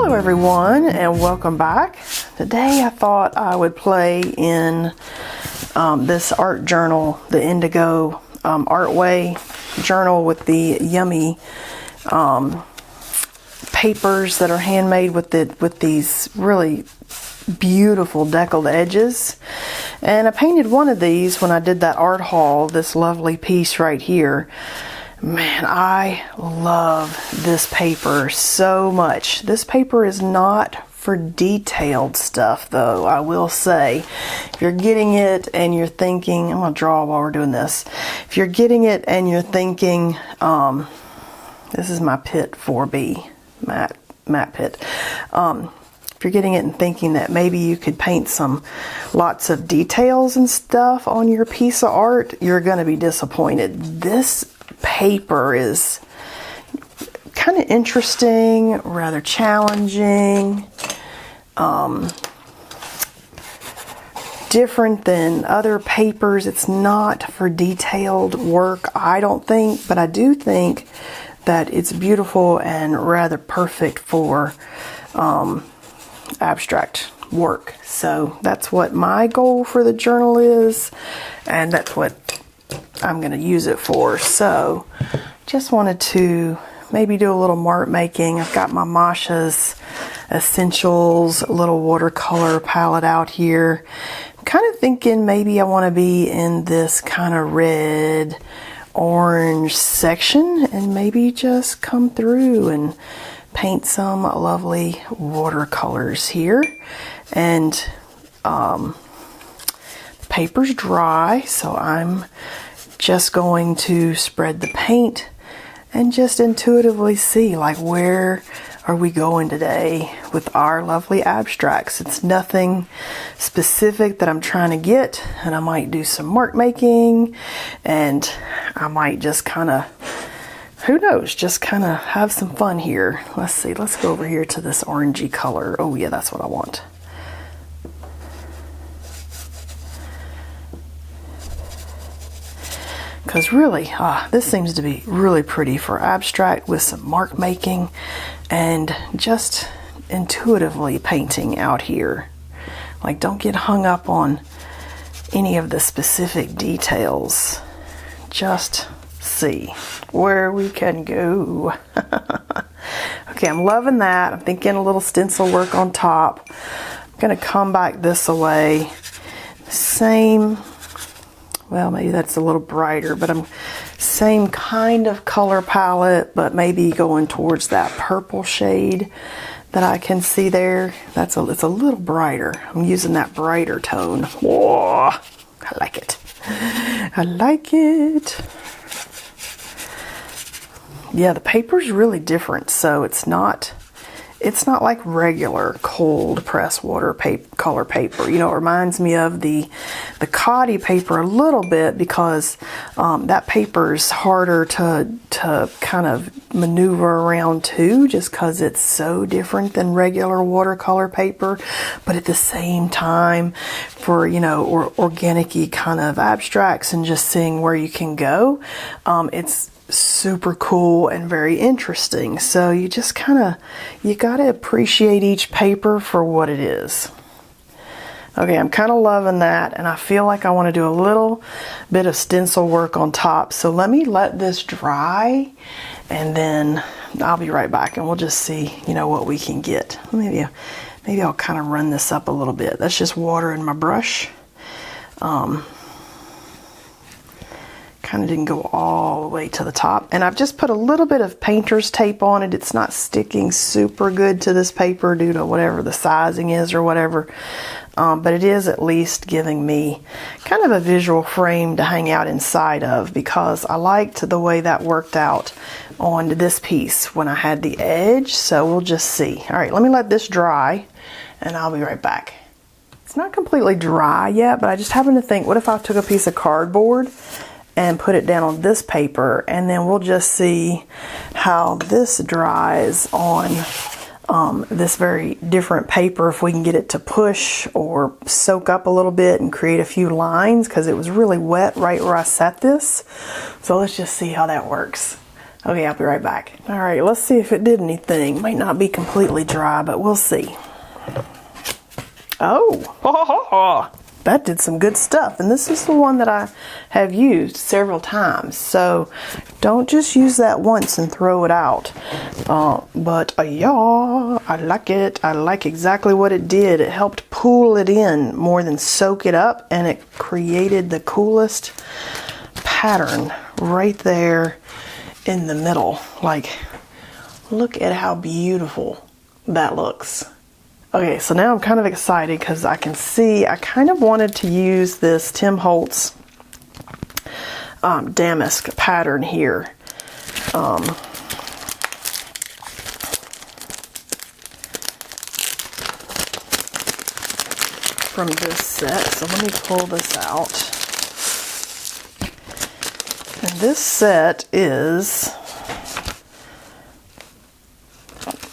Hello everyone and welcome back. Today I thought I would play in this art journal, the Indigo Artway journal with the yummy papers that are handmade with these really beautiful deckled edges. And I painted one of these when I did that art haul, this lovely piece right here. Man, I love this paper so much. This paper is not for detailed stuff though, I will say. If you're getting it and you're thinking, I'm gonna draw while we're doing this. If you're getting it and you're thinking, this is my Pit 4B, matte Pit. If you're getting it and thinking that maybe you could paint lots of details and stuff on your piece of art, you're gonna be disappointed. This paper is kind of interesting, rather challenging, different than other papers. It's not for detailed work, I don't think, but I do think that it's beautiful and rather perfect for abstract work. So that's what my goal for the journal is, and that's what I'm going to use it for. So just wanted to maybe do a little mark making. I've got my Masha's Essentials little watercolor palette out here. I'm kind of thinking maybe I want to be in this kind of red orange section and maybe just come through and paint some lovely watercolors here. And the paper's dry, so I'm just going to spread the paint and just intuitively see, like, where are we going today with our lovely abstracts. It's nothing specific that I'm trying to get, and I might do some mark making, and I might just kind of, who knows, just kind of have some fun here. Let's see, let's go over here to this orangey color. Oh yeah, that's what I want. Because really, this seems to be really pretty for abstract with some mark making and just intuitively painting out here. Like, don't get hung up on any of the specific details. Just see where we can go. Okay, I'm loving that. I'm thinking a little stencil work on top. I'm going to come back this way. Same. Well, maybe that's a little brighter, but I'm same kind of color palette, but maybe going towards that purple shade that I can see there. It's a little brighter. I'm using that brighter tone. Whoa, I like it. I like it. Yeah, the paper's really different, so it's not like regular cold press watercolor paper. You know, it reminds me of the Cotty paper a little bit, because that paper is harder to kind of maneuver around too, just because it's so different than regular watercolor paper. But at the same time, for, you know, organic-y kind of abstracts and just seeing where you can go, it's super cool and very interesting. So you just you gotta appreciate each paper for what it is. Okay, I'm kind of loving that, and I feel like I want to do a little bit of stencil work on top. So let me let this dry, and then I'll be right back, and we'll just see, you know, what we can get. Maybe I'll kind of run this up a little bit. That's just water in my brush. Kind of didn't go all the way to the top, and I've just put a little bit of painter's tape on it. It's not sticking super good to this paper due to whatever the sizing is or whatever, but it is at least giving me kind of a visual frame to hang out inside of, because I liked the way that worked out on this piece when I had the edge. So we'll just see. All right, let me let this dry and I'll be right back. It's not completely dry yet, but I just happened to think, what if I took a piece of cardboard and put it down on this paper, and then we'll just see how this dries on this very different paper, if we can get it to push or soak up a little bit and create a few lines, because it was really wet right where I set this. So let's just see how that works. Okay, I'll be right back. All right, let's see if it did anything. Might not be completely dry, but we'll see. Oh, that did some good stuff. And this is the one that I have used several times. So don't just use that once and throw it out. Yeah, I like it. I like exactly what it did. It helped pull it in more than soak it up, and it created the coolest pattern right there in the middle. Like, look at how beautiful that looks. Okay, so now I'm kind of excited because I can see I kind of wanted to use this Tim Holtz damask pattern here. From this set. So let me pull this out. And this set is,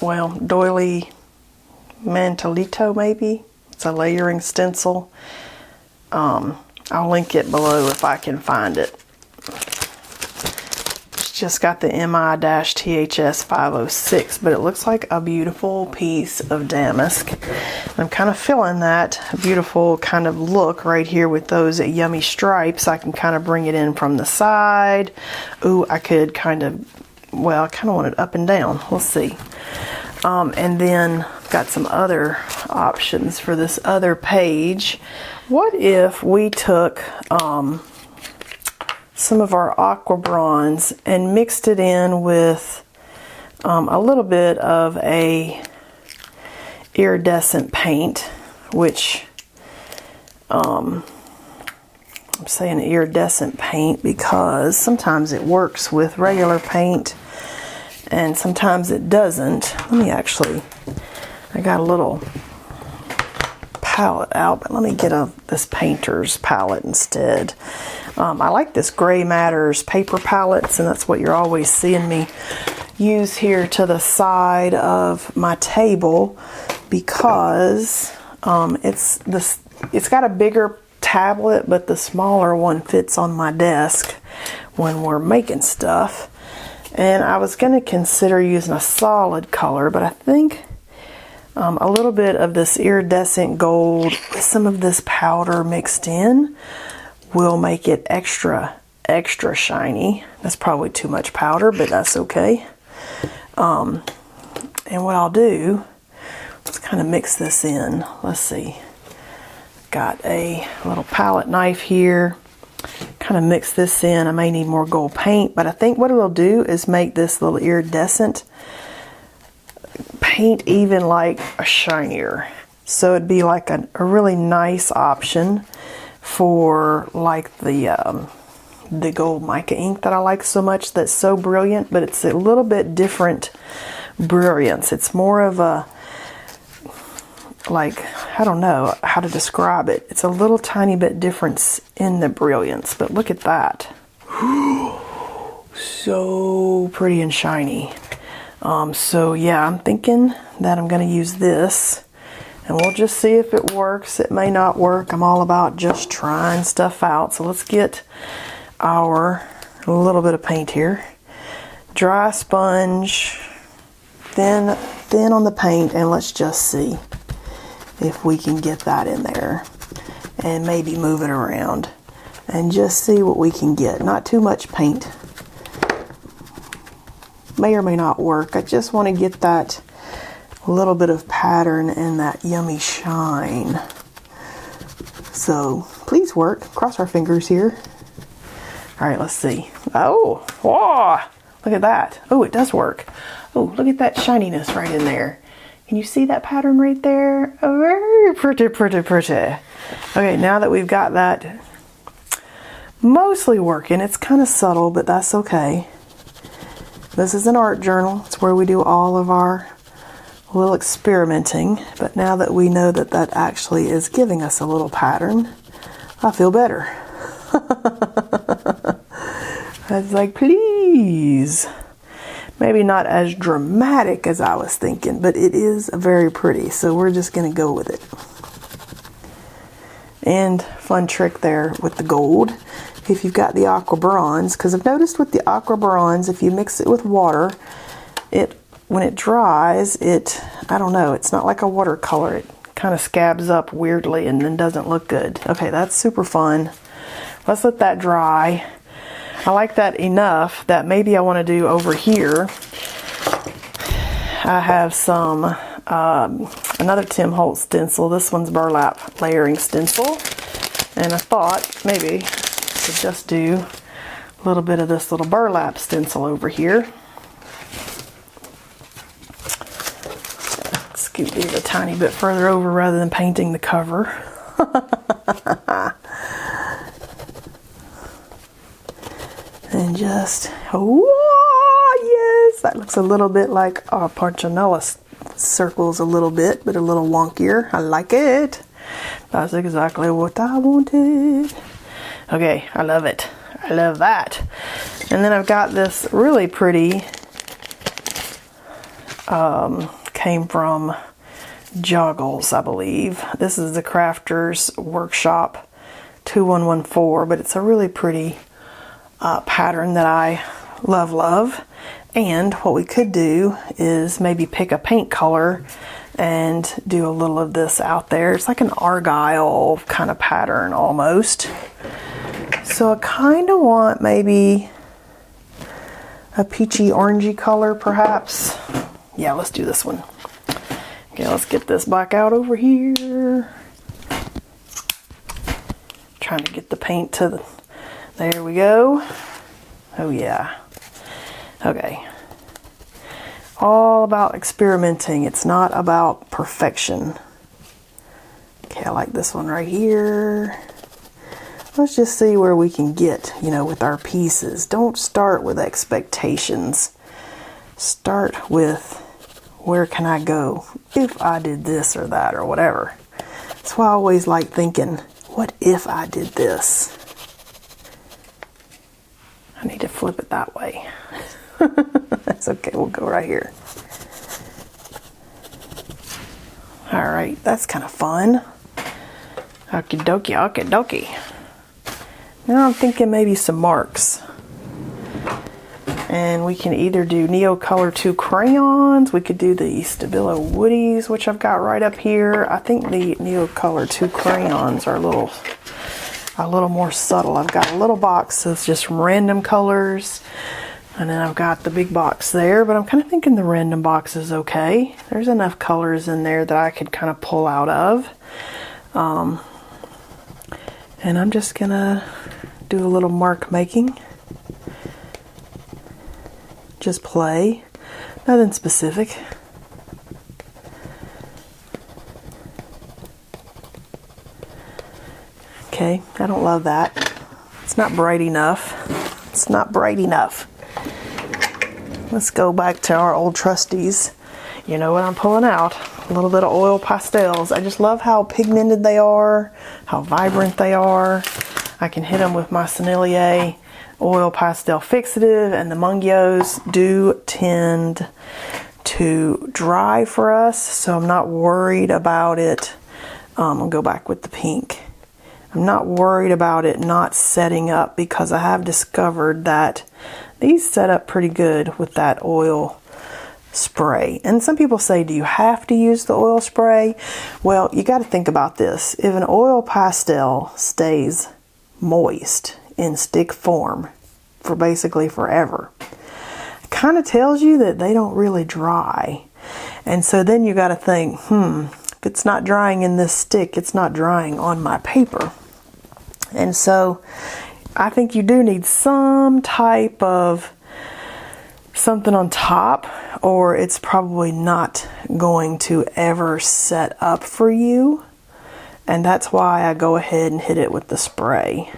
well, Doily Mantelito, maybe. It's a layering stencil. I'll link it below if I can find it. It's just got the MI-THS 506, but it looks like a beautiful piece of damask. I'm kind of feeling that beautiful kind of look right here with those yummy stripes. I can kind of bring it in from the side. Ooh, I could kind of, well, I kind of want it up and down. We'll see. And then got some other options for this other page. What if we took some of our aqua bronze and mixed it in with a little bit of a iridescent paint, which I'm saying iridescent paint because sometimes it works with regular paint and sometimes it doesn't. Let me actually, I got a little palette out, but let me get this painter's palette instead. I like this Gray Matters paper palettes, and that's what you're always seeing me use here to the side of my table because it's got a bigger tablet, but the smaller one fits on my desk when we're making stuff. And I was going to consider using a solid color, but I think a little bit of this iridescent gold with some of this powder mixed in will make it extra shiny. That's probably too much powder, but that's okay. And what I'll do, let's kind of mix this in. Let's see. Got a little palette knife here. Kind of mix this in. I may need more gold paint, but I think what it will do is make this little iridescent paint even like a shinier. So it'd be like a really nice option for like the gold mica ink that I like so much, that's so brilliant, but it's a little bit different brilliance. It's more of a, like, I don't know how to describe it. It's a little tiny bit difference in the brilliance, but look at that. So pretty and shiny. So yeah, I'm thinking that I'm going to use this, and we'll just see if it works. It may not work. I'm all about just trying stuff out. So let's get our little bit of paint here. Dry sponge, thin on the paint, and let's just see if we can get that in there and maybe move it around and just see what we can get. Not too much paint. May or may not work. I just want to get that little bit of pattern and that yummy shine. So please work. Cross our fingers here. All right, let's see. Oh, whoa, look at that. Oh, it does work. Oh, look at that shininess right in there. Can you see that pattern right there? Oh, very pretty, pretty, pretty. Okay, now that we've got that mostly working, it's kind of subtle, but that's okay. This is an art journal. It's where we do all of our little experimenting. But now that we know that that actually is giving us a little pattern, I feel better. I was like, please. Maybe not as dramatic as I was thinking, but it is very pretty, so we're just going to go with it. And fun trick there with the gold, if you've got the aqua bronze, because I've noticed with the aqua bronze, if you mix it with water, when it dries, I don't know, it's not like a watercolor. It kind of scabs up weirdly and then doesn't look good. Okay, that's super fun. Let's let that dry. I like that enough that maybe I want to do over here. I have some another Tim Holtz stencil. This one's burlap layering stencil, and I thought maybe I could just do a little bit of this little burlap stencil over here. Scoot these a tiny bit further over rather than painting the cover. And just, oh yes, that looks a little bit like our Punchinella circles a little bit, but a little wonkier. I like it. That's exactly what I wanted. Okay, I love it. I love that. And then I've got this really pretty, came from Joggles, I believe. This is the Crafters Workshop 2114, but it's a really pretty pattern that I love. And what we could do is maybe pick a paint color and do a little of this out there. It's like an argyle kind of pattern almost. So I kind of want maybe a peachy orangey color perhaps. Yeah, let's do this one. Okay, let's get this back out over here. Trying to get the paint to the, there we go. Oh yeah. Okay. All about experimenting. It's not about perfection. Okay, I like this one right here. Let's just see where we can get, with our pieces. Don't start with expectations. Start with where can I go if I did this or that or whatever. That's why I always like thinking, what if I did this? I need to flip it that way. That's okay, we'll go right here. Alright, that's kind of fun. Okie dokie, okie dokie. Now I'm thinking maybe some marks. And we can either do Neocolor 2 crayons, we could do the Stabilo Woodies, which I've got right up here. I think the Neocolor 2 crayons are a little more subtle. I've got a little box of just random colors, and then I've got the big box there, but I'm kind of thinking the random box is okay. There's enough colors in there that I could kind of pull out of. And I'm just gonna do a little mark making. Just play, nothing specific. Okay, I don't love that. It's not bright enough. It's not bright enough. Let's go back to our old trusties. You know what I'm pulling out? A little bit of oil pastels. I just love how pigmented they are, how vibrant they are. I can hit them with my Sennelier oil pastel fixative, and the Mungios do tend to dry for us, so I'm not worried about it. I'll go back with the pink. I'm not worried about it not setting up, because I have discovered that these set up pretty good with that oil spray. And some people say, do you have to use the oil spray? Well, you got to think about this. If an oil pastel stays moist in stick form for basically forever, it kind of tells you that they don't really dry. And so then you got to think, if it's not drying in this stick, it's not drying on my paper. And so I think you do need some type of something on top, or it's probably not going to ever set up for you. And that's why I go ahead and hit it with the spray.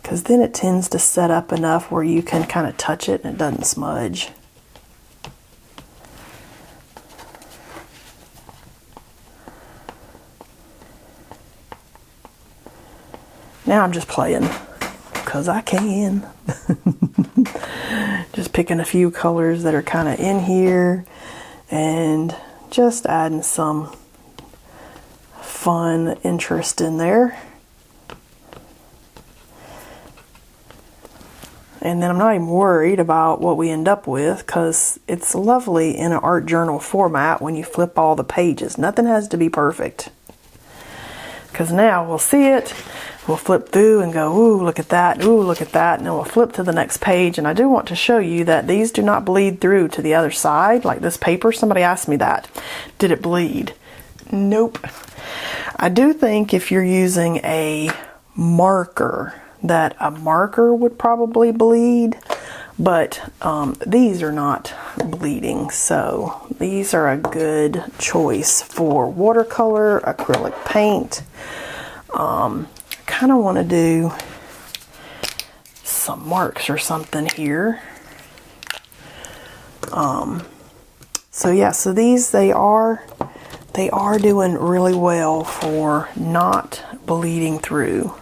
Because then it tends to set up enough where you can kind of touch it and it doesn't smudge. Now I'm just playing, because I can. Just just picking a few colors that are kind of in here and just adding some fun interest in there. And then I'm not even worried about what we end up with, because it's lovely in an art journal format when you flip all the pages. Nothing has to be perfect. Because now we'll see it, we'll flip through and go, ooh, look at that, ooh, look at that, and then we'll flip to the next page. And I do want to show you that these do not bleed through to the other side, like this paper. Somebody asked me that. Did it bleed? Nope. I do think if you're using a marker, that a marker would probably bleed, but these are not bleeding, so these are a good choice for watercolor, acrylic paint. Kind of want to do some marks or something here. So yeah, so these they are doing really well for not bleeding through.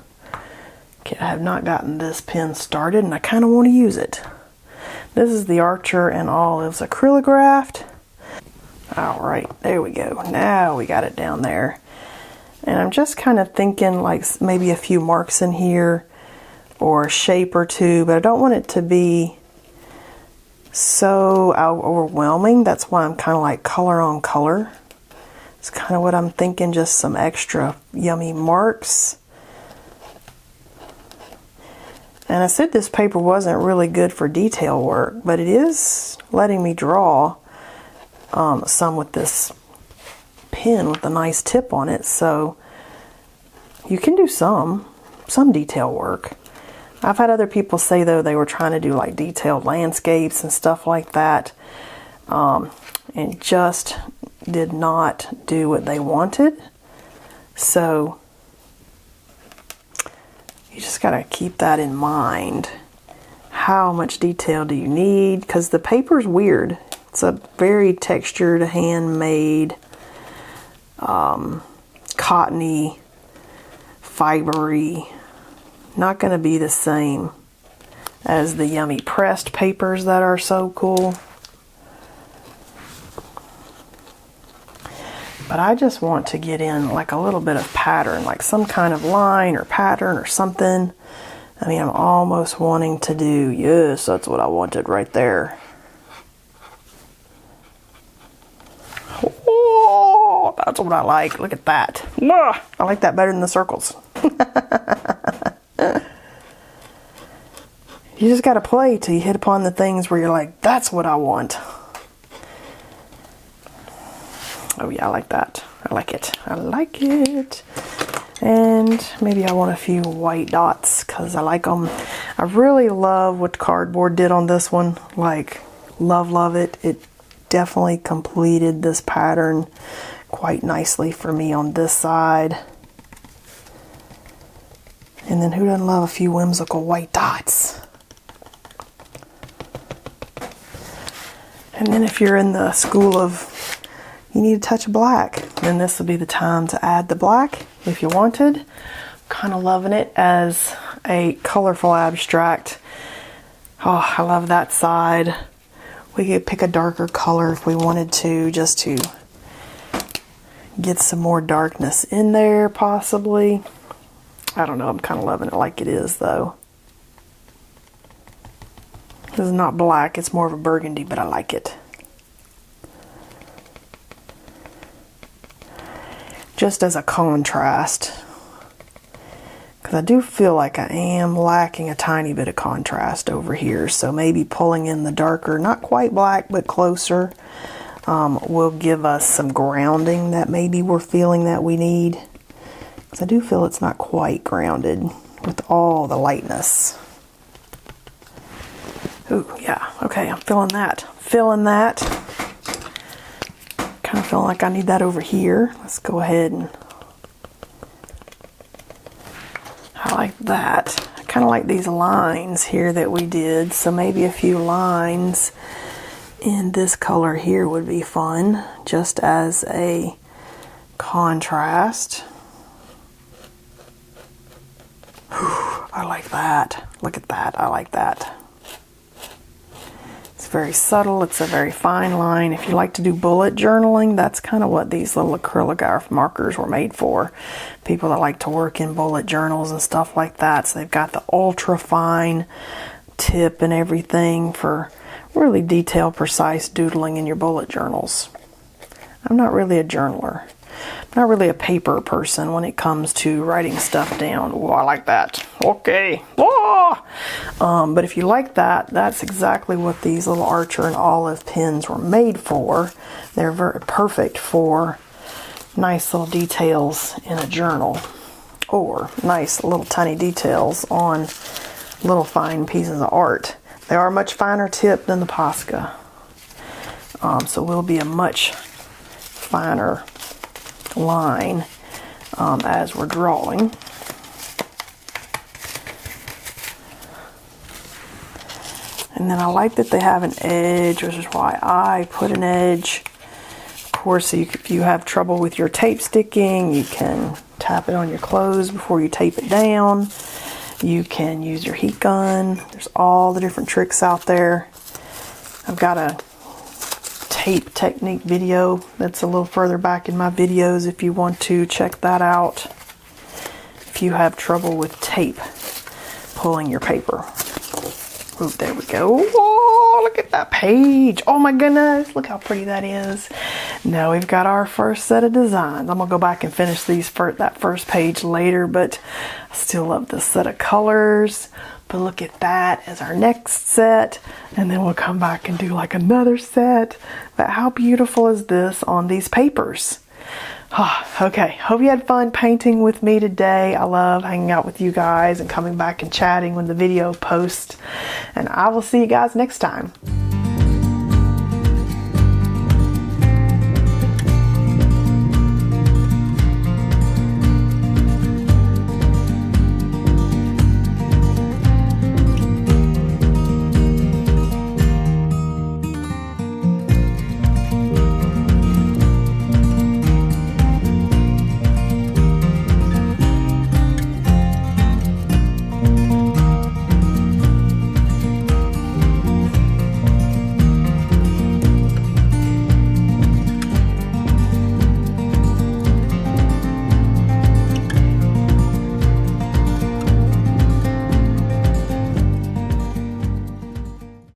Okay, I have not gotten this pen started, and I kind of want to use it. This is the Archer and Olives acrylographed. All right, there we go. Now we got it down there. And I'm just kind of thinking like maybe a few marks in here or a shape or two, but I don't want it to be so overwhelming. That's why I'm kind of like color on color. It's kind of what I'm thinking, just some extra yummy marks. And I said this paper wasn't really good for detail work, but it is letting me draw some with this pen with a nice tip on it, so you can do some detail work. I've had other people say though they were trying to do like detailed landscapes and stuff like that, and just did not do what they wanted. So you just got to keep that in mind. How much detail do you need? Because the paper's weird. It's a very textured, handmade, cottony, fibery. Not going to be the same as the yummy pressed papers that are so cool. But I just want to get in like a little bit of pattern, like some kind of line or pattern or something. I mean, I'm almost wanting to do, yes, that's what I wanted right there. Oh, that's what I like. Look at that. I like that better than the circles. You just got to play till you hit upon the things where you're like, that's what I want. Oh yeah, I like that. I like it. I like it. And maybe I want a few white dots because I like them. I really love what the cardboard did on this one. Like, love it. It definitely completed this pattern quite nicely for me on this side. And then who doesn't love a few whimsical white dots? And then if you're in the school of you need a touch of black, then this would be the time to add the black if you wanted. Kind of loving it as a colorful abstract. Oh, I love that side. We could pick a darker color if we wanted to, just to get some more darkness in there possibly. I don't know, I'm kind of loving it like it is though. This is not black, it's more of a burgundy, but I like it. Just as a contrast, because I do feel like I am lacking a tiny bit of contrast over here, so maybe pulling in the darker, not quite black but closer, will give us some grounding that maybe we're feeling that we need, because I do feel it's not quite grounded with all the lightness. Ooh, yeah, okay, I'm feeling that. Kind of feeling like I need that over here. Let's go ahead and I like that. I kind of like these lines here that we did, so maybe a few lines in this color here would be fun, just as a contrast. Whew, I like that. Look at that. I like that. very subtle. It's a very fine line. If you like to do bullet journaling, that's kind of what these little acrylograph markers were made for. People that like to work in bullet journals and stuff like that. So they've got the ultra fine tip and everything for really detailed, precise doodling in your bullet journals. I'm not really a journaler. I'm not really a paper person when it comes to writing stuff down. Oh, I like that. Okay. Oh! But if you like that, that's exactly what these little Archer and Olive pens were made for. They're very perfect for nice little details in a journal, or nice little tiny details on little fine pieces of art. They are much finer tip than the Posca. So will be a much finer line as we're drawing. And then I like that they have an edge, which is why I put an edge. Of course, if you have trouble with your tape sticking, you can tap it on your clothes before you tape it down. You can use your heat gun. There's all the different tricks out there. I've got a tape technique video that's a little further back in my videos if you want to check that out. If you have trouble with tape pulling your paper. Ooh, there we go. Oh, look at that page. Oh my goodness, look how pretty that is. Now we've got our first set of designs. I'm gonna go back and finish that first page later, but I still love this set of colors. But look at that as our next set, and then we'll come back and do like another set. But how beautiful is this on these papers? Oh, okay, hope you had fun painting with me today. I love hanging out with you guys and coming back and chatting when the video posts. And I will see you guys next time.